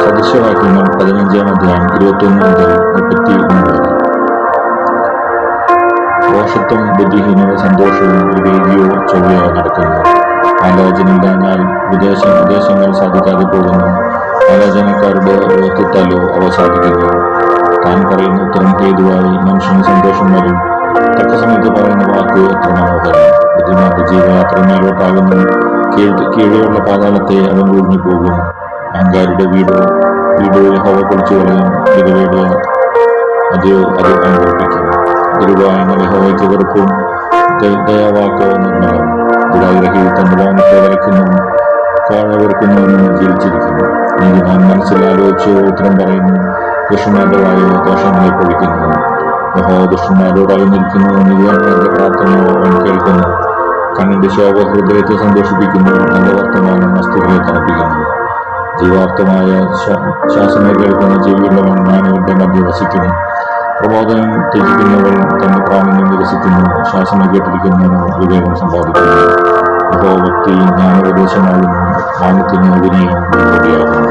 സദൃശവാക്യങ്ങൾ 15-ാം അധ്യായം 21 മുതൽ 39 വരെ. ദോഷത്വം ബുദ്ധിഹീനത സന്തോഷവും വിവേകിയോ ചൊവ്വയോ നടക്കുന്നു. ആലോചനയില്ലാഞ്ഞാൽ ഉദ്ദേശങ്ങൾ സാധിക്കാതെ പോകുന്നു. ആലോചനക്കാരുടെ വ്യക്തിത്വത്താലോ അവ സാധിക്കുന്നു. താൻ പറയുന്ന ഉത്തരം ഹേതുവായി മനുഷ്യന് സന്തോഷം വരും. തക്ക സമയത്ത് പറയുന്ന വാക്ക് എത്ര മനോഹരം. ബുദ്ധിമാന്റെ ജീവയാത്ര മേലോട്ടാകുന്നു. കീഴെയുള്ള പാതാളത്തെ അവൻ ഒഴിഞ്ഞു പോകും. അഹങ്കാരിയുടെ വീടോ യഹോവ പൊളിച്ചു കളയും. വിധവയുടെ അത് അനുഭവിക്കും. ദുരുപായങ്ങൾ യഹോവയ്ക്ക് വെറുപ്പും ദയാവാക്ക് നിർമ്മലം. ദുരാഗ്രഹി തന്റെ ഭവനത്തെ വരയ്ക്കുന്നു. കോഴ വെറുക്കുന്നവനും ജീവിച്ചിരിക്കുന്നു. നീതിമാൻ മനസ്സിൽ ആലോചിച്ച് ഉത്തരം പറയുന്നു. ദുഷ്ടന്മാരുടെ വായോ ദോഷങ്ങളെ പൊഴിക്കുന്നു. യഹോവ ദുഷ്ടന്മാരോട് അകന്നിരിക്കുന്നു. നീതിമാന്മാരുടെ പ്രാർത്ഥനയോ അവൻ കേൾക്കുന്നു. കണ്ണിന്റെ ശോഭ ഹൃദയത്തെ സന്തോഷിപ്പിക്കുന്നു. നല്ല വർത്തമാനം മസ്തികളെ തണുപ്പിക്കുന്നു. ജീവാർത്ഥമായ ശാസന കേൾക്കുന്ന ചെവിയുള്ളവൻ ജ്ഞാനികളുടെ മധ്യ വസിക്കുന്നു. പ്രബോധനം ത്യജിക്കുന്നവൾ തന്റെ പ്രാവീണ്യം വികസിക്കുന്നു. ശാസന കേട്ടിരിക്കുന്നവന് വിവേകം സമ്പാദിക്കുന്നു. യഹോവഭക്തി ജ്ഞാനോപദേശമാകുന്നു. മാനത്തിന് വിനയം മറുപടിയാകുന്നു.